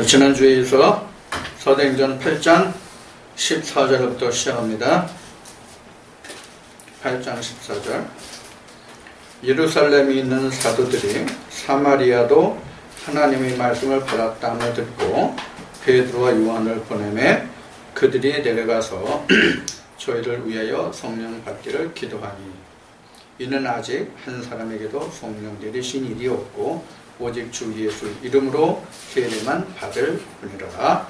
지난주에서 사도행전 8장 14절부터 시작합니다. 8장 14절. 예루살렘에 있는 사도들이 사마리아도 하나님의 말씀을 받았다함을 듣고 베드로와 요한을 보내매 그들이 내려가서 저희를 위하여 성령 받기를 기도하니 이는 아직 한 사람에게도 성령 내리신 일이 없고 오직 주 예수 이름으로 세례만 받을 뿐이라.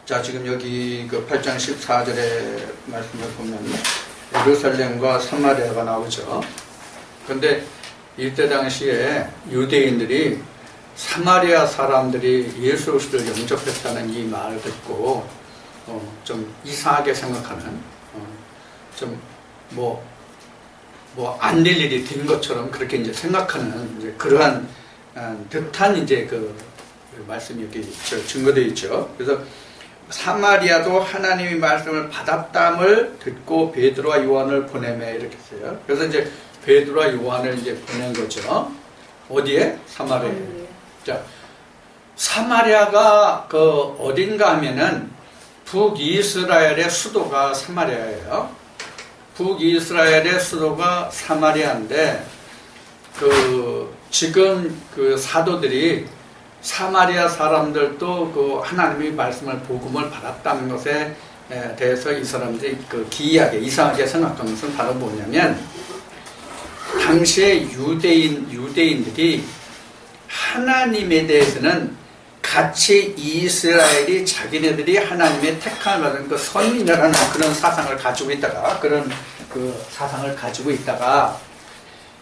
자, 지금 여기 그 8장 14절의 말씀을 보면 예루살렘과 사마리아가 나오죠. 근데 이때 당시에 유대인들이 사마리아 사람들이 예수 그리스도를 영접했다는 이 말을 듣고 좀 이상하게 생각하는, 안 될 일이 된 것처럼 그렇게 이제 생각하는 이제 그러한 듯한 이제 그 말씀이 여기 증거되어 있죠. 그래서 사마리아도 하나님의 말씀을 받았담을 듣고 베드로와 요한을 보내매 이렇게 써요. 그래서 이제 베드로와 요한을 이제 보낸 거죠. 어디에? 사마리아에. 자, 사마리아가 그 어딘가 하면은 북이스라엘의 수도가 사마리아예요. 북이스라엘의 수도가 사마리아인데 지금 그 사도들이 사마리아 사람들도 그 하나님의 말씀을 복음을 받았다는 것에 대해서 이 사람들이 그 기이하게 이상하게 생각한 것은 바로 뭐냐면 당시에 유대인들이 하나님에 대해서는 같이 이스라엘이 자기네들이 하나님의 택함을 받은 그 선민이라는 그런 사상을 가지고 있다가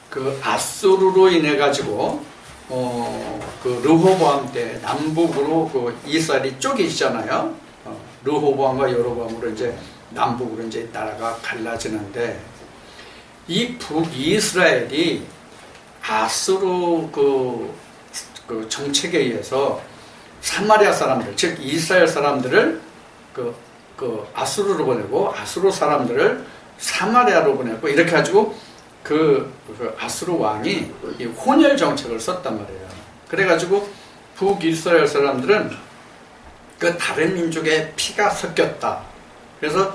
그 아수르로 인해 가지고 그 르호보암 때 남북으로 그 이스라엘이 쪼개지잖아요. 르호보암과 여로보암으로 이제 남북으로 이제 나라가 갈라지는데 이 북이스라엘이 아수르 그 정책에 의해서 사마리아 사람들, 즉 이스라엘 사람들을 그 아수르로 보내고 아수르 사람들을 사마리아로 보내고 이렇게 가지고 그 아수르 왕이 이 혼혈 정책을 썼단 말이에요. 그래가지고 북이스라엘 사람들은 그 다른 민족의 피가 섞였다. 그래서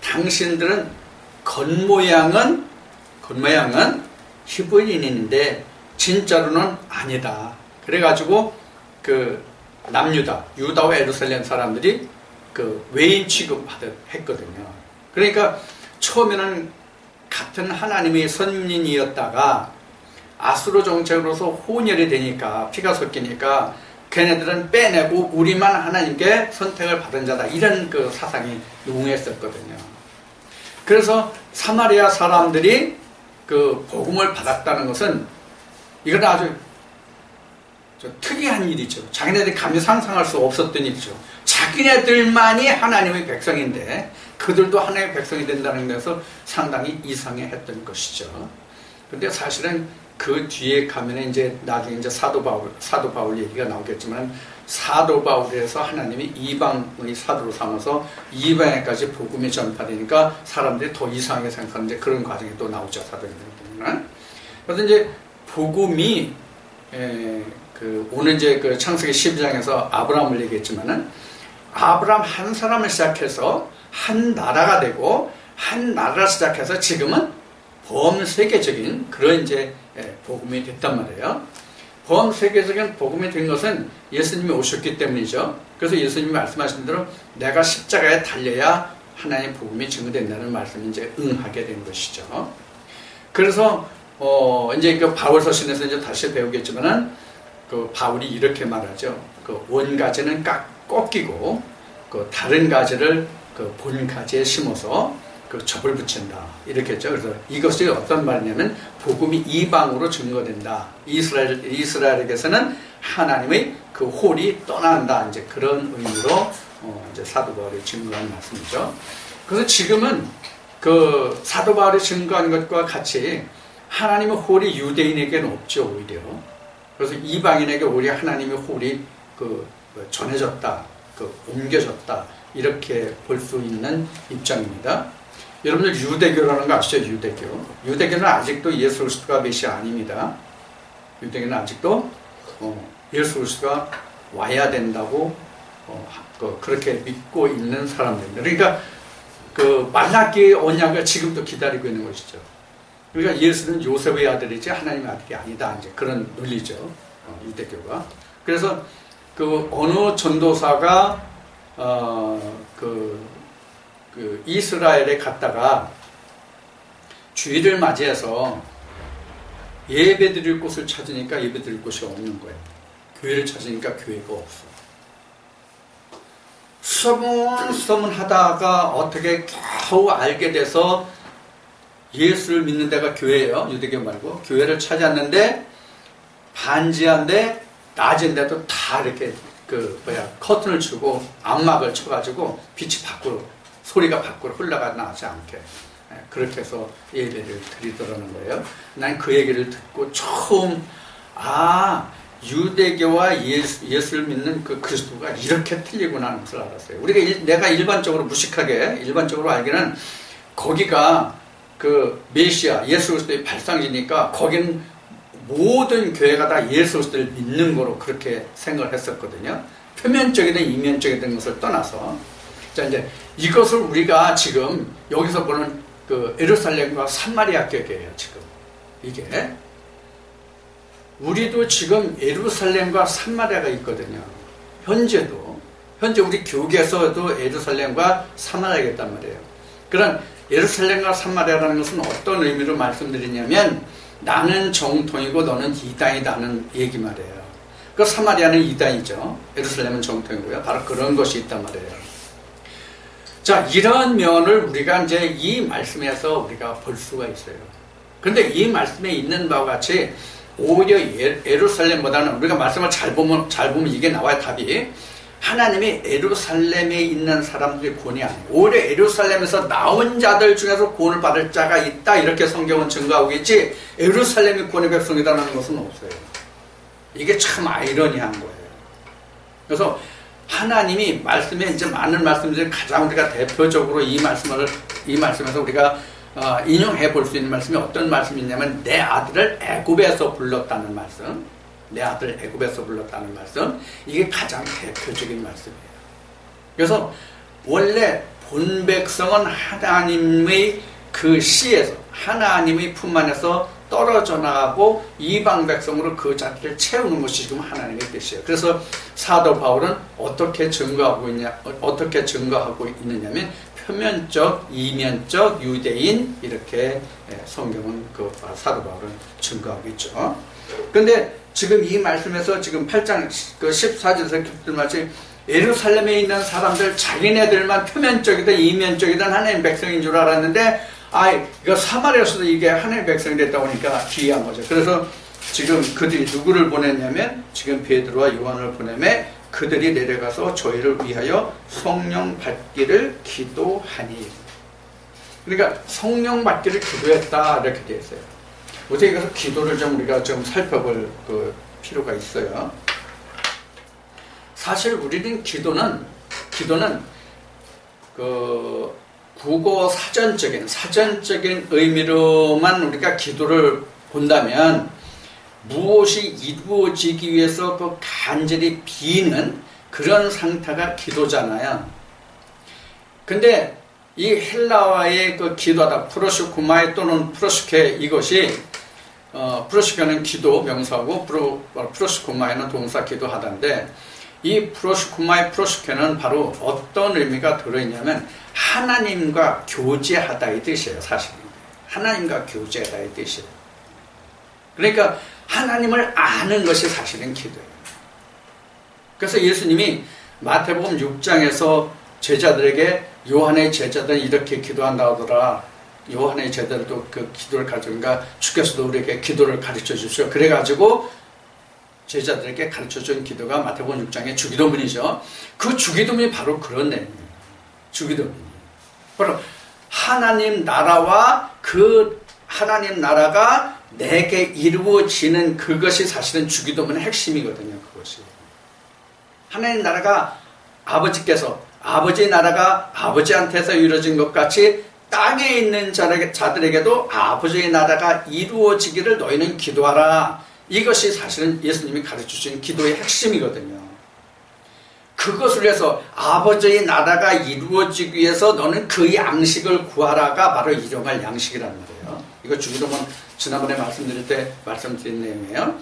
당신들은 겉모양은 히브리인인데 진짜로는 아니다. 그래가지고 그 유다와 예루살렘 사람들이 그 외인 취급했거든요. 그러니까 처음에는 같은 하나님의 선민이었다가 아수르 정책으로서 혼혈이 되니까 피가 섞이니까 걔네들은 빼내고 우리만 하나님께 선택을 받은 자다. 이런 그 사상이 농후했었거든요. 그래서 사마리아 사람들이 그 복음을 받았다는 것은 이건 아주 특이한 일이죠. 자기네들이 감히 상상할 수 없었던 일이죠. 자기네들만이 하나님의 백성인데 그들도 하나님의 백성이 된다는 데서 상당히 이상해했던 것이죠. 근데 사실은 그 뒤에 가면 이제 나중에 이제 사도 바울 얘기가 나오겠지만 사도 바울에서 하나님이 이방의 사도로 삼아서 이방에까지 복음이 전파되니까 사람들이 더 이상하게 생각하는데 그런 과정이 또 나오죠. 사도행전에는. 그래서 이제 복음이 오늘 이제 그 창세기 12장에서 아브라함을 얘기했지만은 아브라함 한 사람을 시작해서 한 나라가 되고 한 나라를 시작해서 지금은 범세계적인 그런 이제 복음이 됐단 말이에요. 범세계적인 복음이 된 것은 예수님이 오셨기 때문이죠. 그래서 예수님이 말씀하신 대로 내가 십자가에 달려야 하나님의 복음이 증거된다는 말씀이 이제 응하게 된 것이죠. 그래서 이제 그 바울 서신에서 이제 다시 배우겠지만은 그 바울이 이렇게 말하죠. 그 원 가지는 꺾이고 그 다른 가지를 그 본 가지에 심어서 그 접을 붙인다. 이렇게 했죠. 그래서 이것이 어떤 말이냐면 복음이 이방으로 증거된다. 이스라엘에게서는 하나님의 그 홀이 떠난다. 이제 그런 의미로 이제 사도 바울이 증거한 말씀이죠. 그래서 지금은 그 사도 바울이 증거한 것과 같이 하나님의 홀이 유대인에게는 없죠. 오히려. 그래서 이방인에게 오히려 하나님의 홀이 전해졌다, 옮겨졌다 이렇게 볼 수 있는 입장입니다. 여러분들 유대교라는 거 아시죠? 유대교는 아직도 예수 그리스도가 메시아 아닙니다. 유대교는 아직도 예수 그리스도가 와야 된다고 그렇게 믿고 있는 사람들입니다. 그러니까 그 말라기의 언약을 지금도 기다리고 있는 것이죠. 그러니까 예수는 요셉의 아들이지 하나님의 아들이 아니다. 이제 그런 논리죠. 유대교가. 그래서 그 어느 전도사가 그 이스라엘에 갔다가 주일을 맞이해서 예배 드릴 곳을 찾으니까 예배 드릴 곳이 없는 거예요. 교회를 찾으니까 교회가 없어. 수소문 하다가 어떻게 겨우 알게 돼서 예수를 믿는 데가 교회예요. 유대교 말고. 교회를 찾았는데 반지한데 낮은데도 다 이렇게 커튼을 치고 암막을 쳐가지고 빛이 밖으로, 소리가 밖으로 흘러나가지 않게 그렇게 해서 예배를 드리더라는 거예요. 난 그 얘기를 듣고 처음 유대교와 예수를 믿는 그 그리스도가 이렇게 틀리구나 하는 것을 알았어요. 내가 일반적으로 무식하게 일반적으로 알기는 거기가 그 메시아 예수 그리스도의 발상지니까 거기는 모든 교회가 다 예수 그리스도를 믿는 거로 그렇게 생각을 했었거든요. 표면적이든 이면적이든 것을 떠나서. 자, 이제 이것을 우리가 지금 여기서 보는 그 예루살렘과 사마리아 교회예요. 지금 이게 우리도 지금 예루살렘과 사마리아가 있거든요. 현재 우리 교계에서도 예루살렘과 사마리아가 있단 말이에요. 그런 예루살렘과 사마리아라는 것은 어떤 의미로 말씀드리냐면 나는 정통이고 너는 이단이다는 얘기 말이에요. 그 사마리아는 이단이죠. 예루살렘은 정통이고요. 바로 그런 것이 있단 말이에요. 자, 이런 면을 우리가 이제 이 말씀에서 우리가 볼 수가 있어요. 그런데 이 말씀에 있는 바와 같이 오히려 예루살렘보다는 우리가 말씀을 잘 보면 이게 나와요. 답이. 하나님이 예루살렘에 있는 사람들이 구원이 아니에요. 오히려 예루살렘에서 나온 자들 중에서 구원을 받을 자가 있다. 이렇게 성경은 증거하고 있지 예루살렘이 구원의 백성이라는 것은 없어요. 이게 참 아이러니한 거예요. 그래서 하나님이 말씀에 이제 많은 말씀들이 가장 우리가 대표적으로 이 말씀에서 우리가 인용해 볼 수 있는 말씀이 어떤 말씀이냐면 내 아들을 애굽에서 불렀다는 말씀. 내 아들을 애굽에서 불렀다는 말씀. 이게 가장 대표적인 말씀이에요. 그래서 원래 본 백성은 하나님의 그 씨에서 하나님의 품 안에서 떨어져 나가고 이방 백성으로 그 자리를 채우는 것이 지금 하나님의 뜻이에요. 그래서 사도 바울은 어떻게 증거하고 있느냐면 표면적, 이면적, 유대인 이렇게 성경은 사도 바울은 증거하고 있죠. 그런데 지금 이 말씀에서 지금 8장 14절에서 말씀 예루살렘에 있는 사람들 자기네들만 표면적이든 이면적이든 하나님 백성인 줄 알았는데 이거 사마리아에서도 이게 하나님의 백성이 됐다 보니까 기이한 거죠. 그래서 지금 그들이 누구를 보냈냐면 지금 베드로와 요한을 보내매 그들이 내려가서 저희를 위하여 성령 받기를 기도하니. 그러니까 성령 받기를 기도했다 이렇게 되어 있어요. 어떻게 그래서 기도를 좀 우리가 좀 살펴볼 필요가 있어요. 사실 우리는 기도는 국어 사전적인 의미로만 우리가 기도를 본다면 무엇이 이루어지기 위해서 그 간절히 비는 그런 상태가 기도잖아요. 근데 이 헬라어의 그 기도하다 프로슈쿠마이 또는 프로슈케 이것이 프로슈케는 기도 명사고 프로슈쿠마이는 동사 기도하다인데 이 프로슈쿠마이 프로슈케는 바로 어떤 의미가 들어있냐면 하나님과 교제하다 이 뜻이에요. 사실은 하나님과 교제하다 이 뜻이에요. 그러니까 하나님을 아는 것이 사실은 기도예요. 그래서 예수님이 마태복음 6장에서 제자들에게 요한의 제자들은 이렇게 기도한다 하더라. 요한의 제자들도 그 기도를 가르치니까 주께서도 우리에게 기도를 가르쳐 주십시오. 그래가지고 제자들에게 가르쳐준 기도가 마태복음 6장의 주기도문이죠. 그 주기도문이 바로 그런 내용이에요. 주기도문. 바로 하나님 나라와 그 하나님 나라가 내게 이루어지는 그것이 사실은 주기도문의 핵심이거든요. 그것이. 하나님 나라가 아버지의 나라가 아버지한테서 이루어진 것 같이 땅에 있는 자들에게도 아버지의 나라가 이루어지기를 너희는 기도하라. 이것이 사실은 예수님이 가르쳐주신 기도의 핵심이거든요. 그것을 위해서 아버지의 나라가 이루어지기 위해서 너는 그 양식을 구하라가 바로 일용할 양식이란 말이에요. 이거 주기도문 지난번에 말씀드릴 때 말씀드린 내용이에요.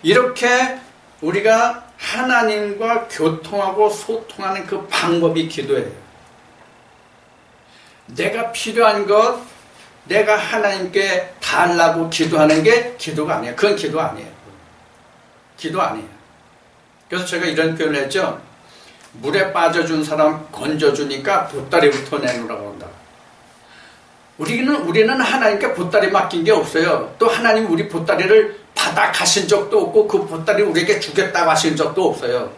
이렇게 우리가 하나님과 교통하고 소통하는 그 방법이 기도예요. 내가 필요한 것, 내가 하나님께 달라고 기도하는 게 기도가 아니에요. 그건 기도 아니에요. 기도 아니에요. 그래서 제가 이런 표현을 했죠. 물에 빠져준 사람 건져주니까 보따리부터 내놓으라고 한다. 우리는 하나님께 보따리 맡긴 게 없어요. 또 하나님 우리 보따리를 받아 가신 적도 없고 그 보따리 우리에게 주겠다고 하신 적도 없어요.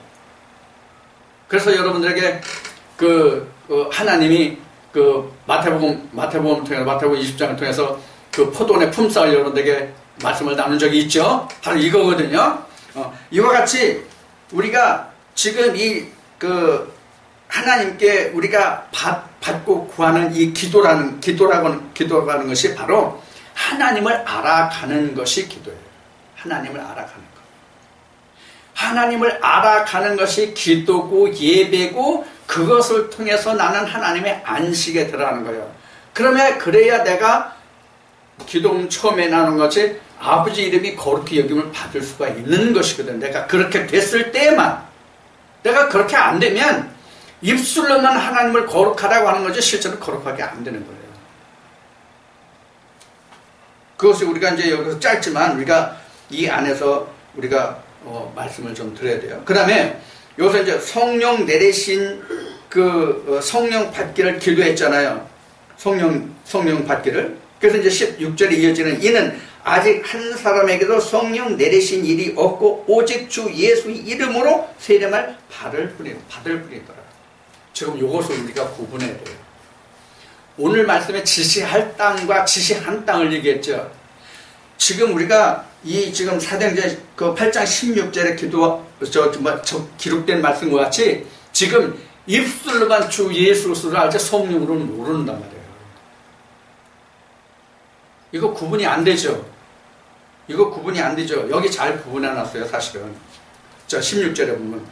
그래서 여러분들에게 하나님이 마태복음 20장을 통해서 그 포도원의 품삯을 여러분들에게 말씀을 나눈 적이 있죠. 바로 이거거든요. 이와 같이 우리가 지금 하나님께 우리가 받고 구하는 이 기도라는 것이 바로 하나님을 알아가는 것이 기도예요. 하나님을 알아가는 것. 하나님을 알아가는 것이 기도고 예배고 그것을 통해서 나는 하나님의 안식에 들어가는 거예요. 그래야 내가 기도 처음에 나눈 것이 아버지 이름이 거룩히 여김을 받을 수가 있는 것이거든. 내가 그렇게 됐을 때만. 내가 그렇게 안 되면 입술로만 하나님을 거룩하라고 하는 거지 실제로 거룩하게 안 되는 거예요. 그것이 우리가 이제 여기서 짧지만 우리가 이 안에서 우리가 말씀을 좀 드려야 돼요. 그 다음에 여기서 이제 성령 내리신 성령 받기를 기도했잖아요. 성령 받기를. 그래서 이제 16절에 이어지는 이는 아직 한 사람에게도 성령 내리신 일이 없고 오직 주 예수의 이름으로 세례만 받을 뿐이더라. 지금 이것을 우리가 구분해야 돼요. 오늘 말씀에 지시할 땅과 지시한 땅을 얘기했죠. 지금 우리가 지금 사도행전 8장 16절에 기록된 말씀과 같이 지금 입술로만 주 예수를 알지 성령으로는 모른단 말이에요. 이거 구분이 안 되죠. 여기 잘 구분해놨어요, 사실은. 자, 16절에 보면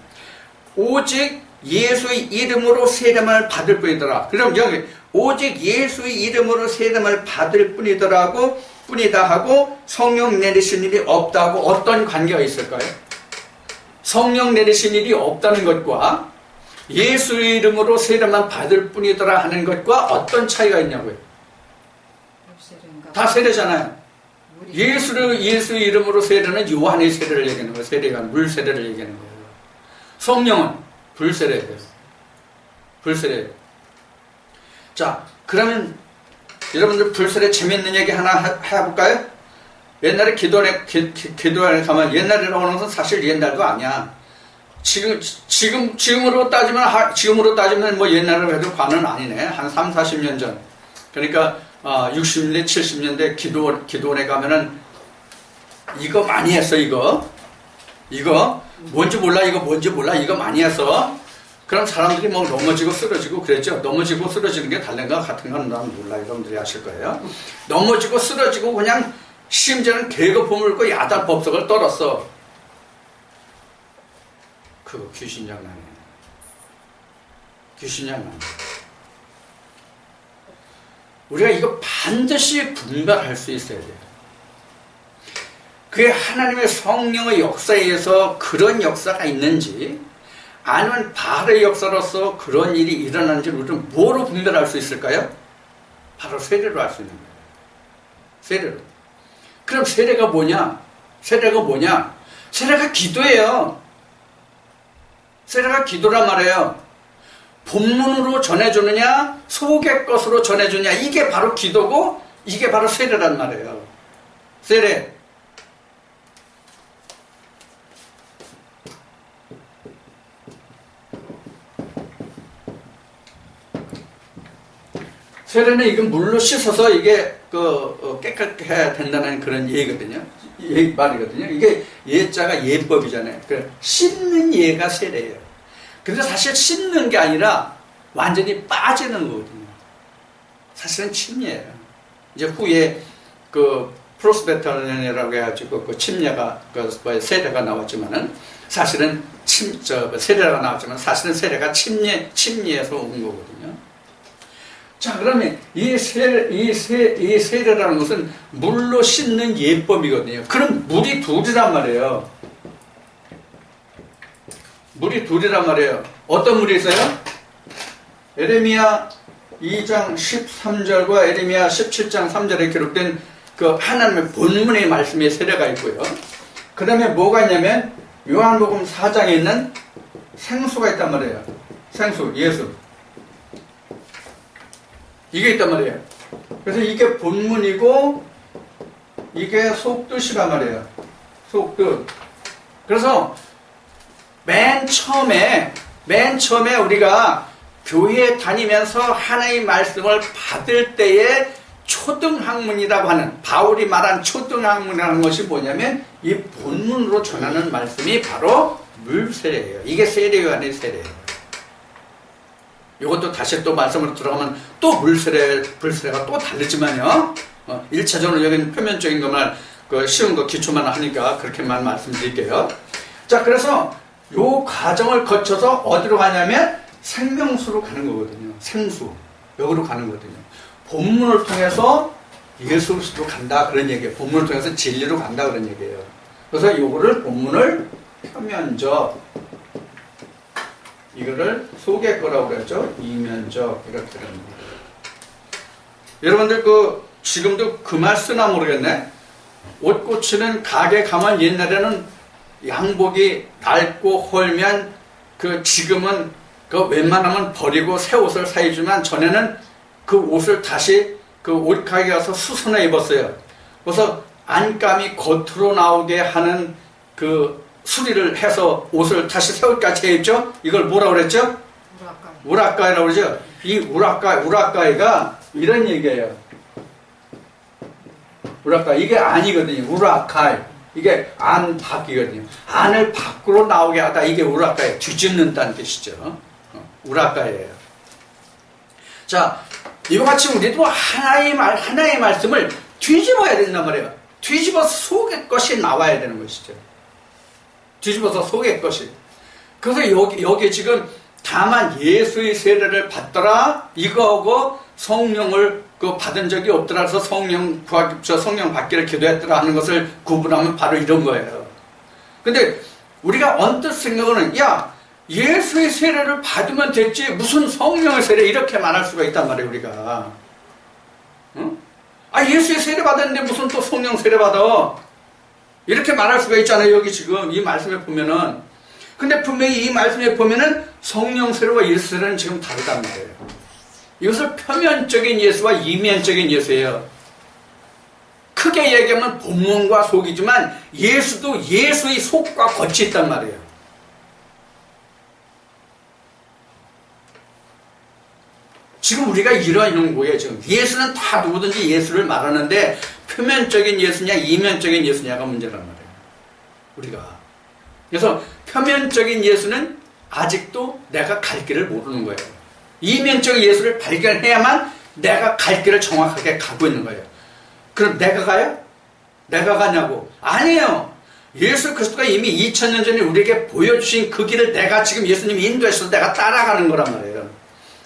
오직 예수의 이름으로 세례만을 받을 뿐이더라. 그럼 여기 오직 예수의 이름으로 세례만을 받을 뿐이다 하고 성령 내리신 일이 없다고 어떤 관계가 있을까요? 성령 내리신 일이 없다는 것과 예수의 이름으로 세례만 받을 뿐이더라 하는 것과 어떤 차이가 있냐고요? 다 세례잖아요. 예수의 이름으로 세례는 요한의 세례를 얘기하는 거예요. 세례가 물 세례를 얘기하는 거예요. 성령은 불세례예요. 불세례예요. 자, 그러면 여러분들 불세례 재밌는 얘기 하나 해볼까요? 옛날에 기도원에 가면 옛날이라고 하는 것은 사실 옛날도 아니야. 지금으로 따지면 뭐 옛날로 해도 과는 아니네. 한 3, 40년 전. 그러니까 60년대, 70년대 기도원에 가면은 이거 많이 했어, 이거 뭔지 몰라, 이거 많이 했어. 그럼 사람들이 뭐 넘어지고 쓰러지고 그랬죠. 넘어지고 쓰러지는 게 다른 것 같은 건 난 몰라. 여러분들이 아실 거예요. 넘어지고 쓰러지고 그냥 심지어는 계급품 물고 야단 법석을 떨었어. 그거 귀신 장난이에요. 귀신 장난. 우리가 이거 반드시 분별할 수 있어야 돼요. 그게 하나님의 성령의 역사에 의해서 그런 역사가 있는지 아니면 바알의 역사로서 그런 일이 일어나는지 우리는 뭐로 분별할 수 있을까요? 바로 세례로 할 수 있는 거예요. 세례로. 그럼 세례가 뭐냐? 세례가 기도예요. 세례가 기도란 말이에요. 본문으로 전해주느냐 속의 것으로 전해주느냐 이게 바로 기도고 이게 바로 세례란 말이에요. 세례. 세례는 이건 물로 씻어서 이게 깨끗해야 된다는 그런 얘기거든요. 말이거든요. 이게 예자가 예법이잖아요. 씻는 예가 세례예요. 근데 사실 씻는 게 아니라 완전히 빠지는 거거든요. 사실은 침례예요. 이제 후에 프로스베터리안이라고 해가지고 그 침례가 세례가 나왔지만은 사실은 세례가 나왔지만 사실은 세례가 침례에서 온 거거든요. 자, 그러면 이 세례라는 것은 물로 씻는 예법이거든요. 그럼 물이 둘이란 말이에요. 물이 둘이란 말이에요. 어떤 물이 있어요? 에레미야 2장 13절과 에레미야 17장 3절에 기록된 그 하나님의 본문의 말씀의 세례가 있고요. 그 다음에 뭐가 있냐면 요한복음 4장에 있는 생수가 있단 말이에요. 생수, 예수. 이게 있단 말이에요. 그래서 이게 본문이고 이게 속뜻이란 말이에요. 속뜻. 그래서 맨 처음에 우리가 교회에 다니면서 하나님의 말씀을 받을 때에 초등학문이라고 하는, 바울이 말한 초등학문이라는 것이 뭐냐면 이 본문으로 전하는 말씀이 바로 물세례예요. 이게 세례요한의 세례예요. 이것도 다시 또 말씀으로 들어가면 또 불세례가 또 다르지만요. 1차적으로 여기는 표면적인 것만 쉬운 거 기초만 하니까 그렇게만 말씀드릴게요. 자, 그래서 요 과정을 거쳐서 어디로 가냐면 생명수로 가는 거거든요. 생수. 여기로 가는 거거든요. 본문을 통해서 예수 그리스도로 간다 그런 얘기예요. 본문을 통해서 진리로 간다 그런 얘기예요. 그래서 요거를 본문을 표면적, 이거를 속의 거라고 그랬죠. 이면적, 이렇게 되는 거예요. 여러분들 지금도 그 말 쓰나 모르겠네. 옷 고치는 가게 가면 옛날에는 양복이 낡고 헐면 지금은 웬만하면 버리고 새 옷을 사주지만 전에는 그 옷을 다시 그 옷가게 가서 수선해 입었어요. 그래서 안감이 겉으로 나오게 하는 그 수리를 해서 옷을 다시 새 옷까지 해 입죠. 이걸 뭐라고 그랬죠? 우라카이라고 그러죠. 이 우라카이가 이런 얘기예요. 우라카이, 이게 안이거든요. 우라카이. 이게 안 밖이거든요. 안을 밖으로 나오게 하다. 이게 우라카이, 뒤집는다는 뜻이죠. 우라카이예요. 자, 이와 같이 우리도 하나의 말씀을 뒤집어야 된단 말이에요. 뒤집어서 속의 것이 나와야 되는 것이죠. 뒤집어서 속의 것이. 그래서 여기 지금 다만 예수의 세례를 받더라 이거하고 성령을 받은 적이 없더라 해서 성령 받기를 기도했더라 하는 것을 구분하면 바로 이런 거예요. 근데 우리가 언뜻 생각은 예수의 세례를 받으면 됐지 무슨 성령의 세례 이렇게 말할 수가 있단 말이에요. 우리가 응? 예수의 세례 받았는데 무슨 또 성령 세례 받아 이렇게 말할 수가 있잖아요. 여기 지금 이 말씀에 보면은. 근데 분명히 이 말씀에 보면은 성령 세례와 예수 세례는 지금 다르단 말이에요. 이것을 표면적인 예수와 이면적인 예수예요. 크게 얘기하면 본문과 속이지만 예수도 예수의 속과 겉이 있단 말이에요. 지금 우리가 이런 거예요. 지금 예수는 다 누구든지 예수를 말하는데 표면적인 예수냐 이면적인 예수냐가 문제란 말이에요. 우리가. 그래서 표면적인 예수는 아직도 내가 갈 길을 모르는 거예요. 이면적인 예수를 발견해야만 내가 갈 길을 정확하게 가고 있는 거예요. 그럼 내가 가요? 내가 가냐고? 아니에요. 예수 그리스도가 이미 2000년 전에 우리에게 보여주신 그 길을 내가 지금 예수님이 인도해서 내가 따라가는 거란 말이에요.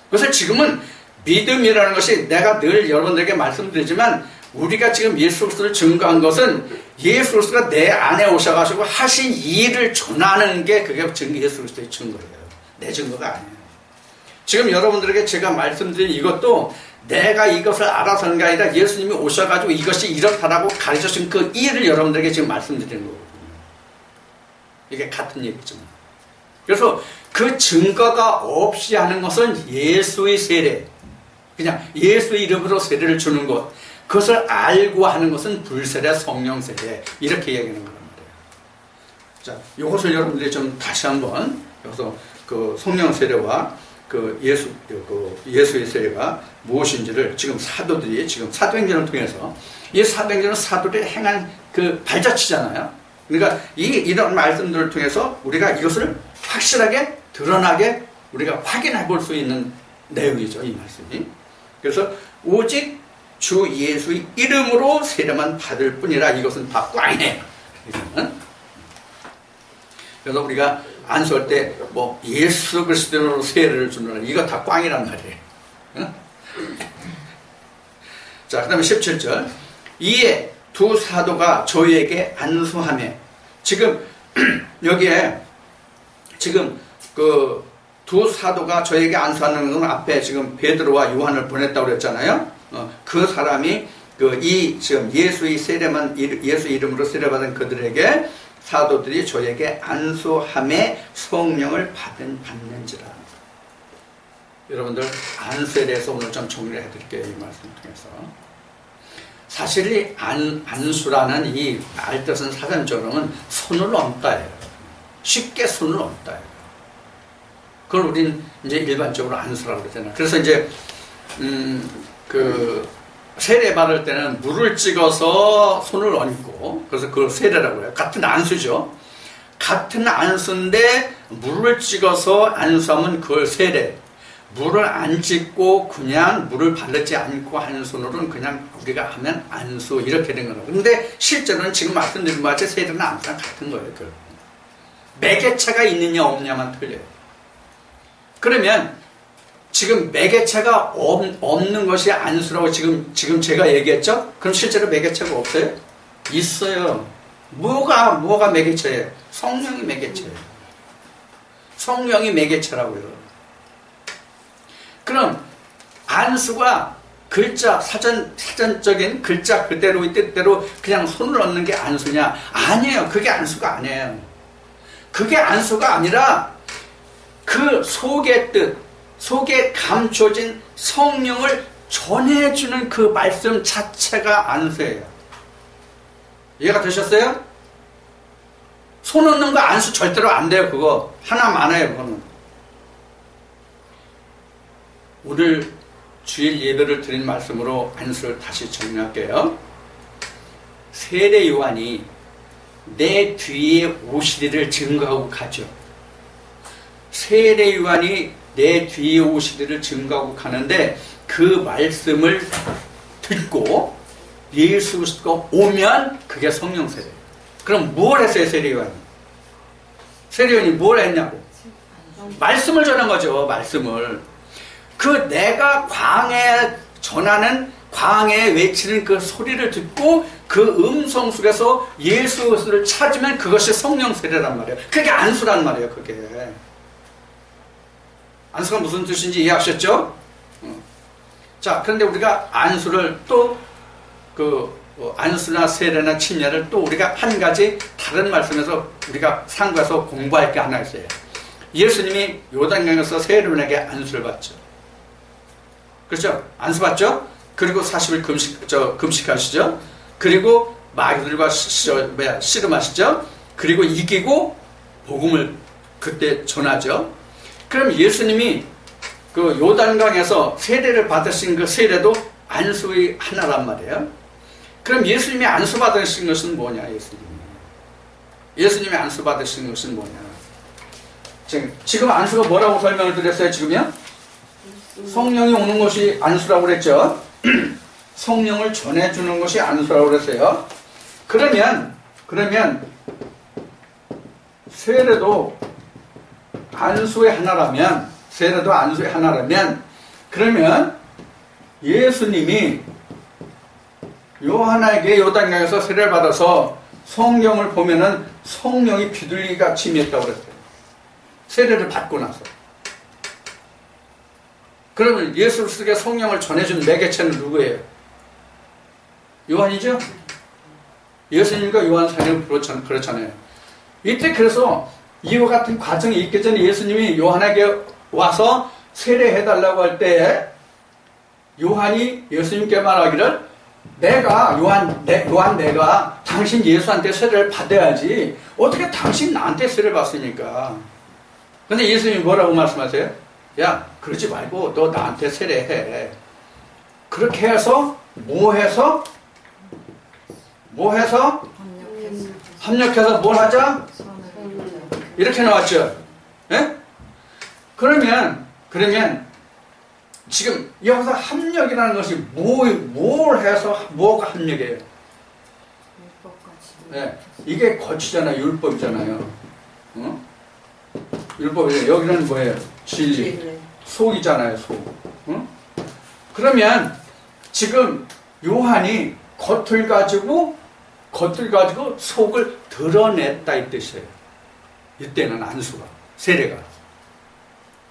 그래서 지금은 믿음이라는 것이 내가 늘 여러분들에게 말씀드리지만 우리가 지금 예수 그리스도를 증거한 것은 예수 그리스도가 내 안에 오셔가지고 하신 일을 전하는 게 그게 예수 그리스도의 증거예요. 내 증거가 아니에요. 지금 여러분들에게 제가 말씀드린 이것도 내가 이것을 알아서 하는 게 아니라 예수님이 오셔가지고 이것이 이렇다라고 가르쳐주신 그 일을 여러분들에게 지금 말씀드리는 거거든요. 이게 같은 얘기지만. 그래서 그 증거가 없이 하는 것은 예수의 세례. 그냥 예수의 이름으로 세례를 주는 것. 그것을 알고 하는 것은 불세례, 성령 세례. 이렇게 얘기하는 거란 말이에요. 자, 이것을 여러분들이 좀 다시 한번 여기서 그 성령 세례와 예수의 세례가 무엇인지를 지금 사도들이 지금 사도행전을 통해서 이 사도행전은 사도들이 행한 그 발자취잖아요. 그러니까 이런 말씀들을 통해서 우리가 이것을 확실하게 드러나게 우리가 확인해 볼 수 있는 내용이죠. 이 말씀이. 그래서 오직 주 예수의 이름으로 세례만 받을 뿐이라. 이것은 다 꽝이에요. 그래서 우리가 안수할 때 뭐 예수 그리스도로 세례를 주느라, 이거 다 꽝이란 말이에요. 자, 그 다음에 17절. 이에 두 사도가 저희에게 안수하며. 지금 여기에 지금 그 두 사도가 저에게 안수하는 건 앞에 지금 베드로와 요한을 보냈다고 그랬잖아요. 그 사람이 지금 예수 이름으로 세례받은 그들에게 사도들이 저에게 안수함에 성령을 받는지라. 여러분들, 안수에 대해서 오늘 좀 정리를 해드릴게요. 이 말씀을 통해서. 사실 이 안수라는 이 말뜻은 사전적으로는 손을 얹다예요. 쉽게 손을 얹다예요. 그걸 우린 이제 일반적으로 안수라고 그러잖아요. 그래서 이제 세례 받을 때는 물을 찍어서 손을 얹고, 그래서 그걸 세례라고 해요. 같은 안수죠. 같은 안수인데 물을 찍어서 안수하면 그걸 세례. 물을 안 찍고 그냥 물을 바르지 않고 하는 손으로는 그냥 우리가 하면 안수, 이렇게 된 거예요. 근데 실제로는 지금 말씀드린 것 같이 세례는 안수랑 같은 거예요. 매개체가 있느냐 없느냐만 틀려요. 그러면 지금 매개체가 없는 것이 안수라고 지금 제가 얘기했죠? 그럼 실제로 매개체가 없어요? 있어요. 뭐가 매개체예요? 성령이 매개체예요. 성령이 매개체라고요. 그럼 안수가 글자, 사전적인 글자 그대로의 뜻대로 그냥 손을 얹는 게 안수냐? 아니에요. 그게 안수가 아니에요. 그게 안수가 아니라 그 속의 뜻, 속에 감춰진 성령을 전해주는 그 말씀 자체가 안수예요. 이해가 되셨어요? 손 얹는 거 안수 절대로 안 돼요. 그거 하나 많아요. 그거는. 오늘 주일 예배를 드린 말씀으로 안수를 다시 정리할게요. 세례 요한이 내 뒤에 오시리를 증거하고 가죠. 세례 요한이 내 뒤에 오시리를 증거하고 가는데 그 말씀을 듣고 예수 그리스도가 오면 그게 성령 세례예요. 그럼 뭘 했어요, 세례 요한이? 세례 요한이 뭘 했냐고? 말씀을 전한 거죠, 말씀을. 내가 광야에 전하는, 광야에 외치는 그 소리를 듣고 그 음성 속에서 예수 그리스도를 찾으면 그것이 성령 세례란 말이에요. 그게 안수란 말이에요, 그게. 안수가 무슨 뜻인지 이해하셨죠? 자, 그런데 우리가 안수를 또 안수나 세례나 침례를 또 우리가 한 가지 다른 말씀에서 우리가 상고해서 공부할 게 하나 있어요. 예수님이 요단강에서 세례요한에게 안수를 받죠. 그렇죠? 안수 받죠? 그리고 40일 금식하시죠? 그리고 마귀들과 씨름하시죠? 그리고 이기고 복음을 그때 전하죠. 그럼 예수님이 그 요단강에서 세례를 받으신 그 세례도 안수의 하나란 말이에요. 그럼 예수님이 안수 받으신 것은 뭐냐? 예수님이 안수 받으신 것은 뭐냐? 지금 안수가 뭐라고 설명을 드렸어요? 지금요? 성령이 오는 것이 안수라고 그랬죠. 성령을 전해주는 것이 안수라고 그랬어요. 그러면 세례도 안수의 하나라면, 그러면 예수님이 요한에게 요단강에서 세례를 받아서 성령을 보면은 성령이 비둘기같이 임했다고 그랬어요. 세례를 받고 나서. 그러면 예수 그리스도께 성령을 전해준 매개체는 누구예요? 요한이죠? 예수님과 요한 사이는 그렇잖아요. 이때 그래서 이와 같은 과정이 있기 전에 예수님이 요한에게 와서 세례해달라고 할 때 요한이 예수님께 말하기를 내가 당신 예수한테 세례를 받아야지 어떻게 당신 나한테 세례를 받습니까? 근데 예수님이 뭐라고 말씀하세요? 야, 그러지 말고 너 나한테 세례해. 그렇게 해서 뭐 해서 합력해서 뭘 하자? 이렇게 나왔죠. 예? 그러면 지금 여기서 합력이라는 것이 뭘 해서 뭐가 합력이에요? 네, 이게 거치잖아요. 율법이잖아요. 어? 율법이에요. 여기는 뭐예요? 진리. 속이잖아요. 속. 어? 그러면 지금 요한이 겉을 가지고 속을 드러냈다 이 뜻이에요. 이때는 안수가, 세례가.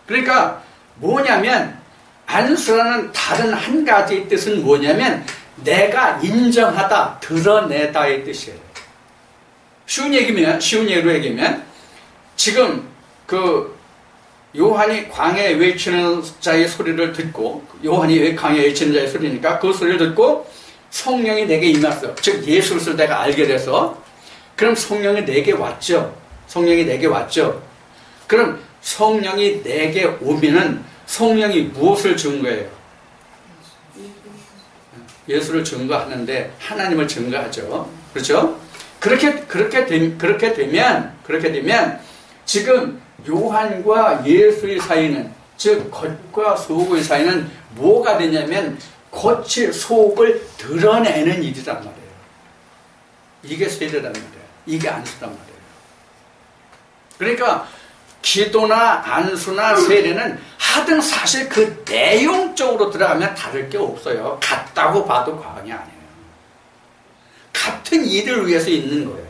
그러니까 뭐냐면 안수라는 다른 한 가지 뜻은 뭐냐면 내가 인정하다, 드러내다 의 뜻이에요. 쉬운 얘기로 얘기하면 지금 그 요한이 광야에 외치는 자의 소리를 듣고, 요한이 광야에 외치는 자의 소리니까 그 소리를 듣고 성령이 내게 임했어. 즉 예수 그리스도를 내가 알게 돼서, 그럼 성령이 내게 왔죠. 성령이 내게 왔죠. 그럼 성령이 내게 오면은 성령이 무엇을 증거해요? 예수를 증거하는데 하나님을 증거하죠. 그렇죠? 그렇게 되면 지금 요한과 예수의 사이는, 즉 겉과 속의 사이는 뭐가 되냐면 겉이 속을 드러내는 일이란 말이에요. 이게 세례란 말이에요. 이게 안수란 말이에요. 그러니까 기도나 안수나 세례는 하등 사실 그 내용적으로 들어가면 다를 게 없어요. 같다고 봐도 과언이 아니에요. 같은 일을 위해서 있는 거예요.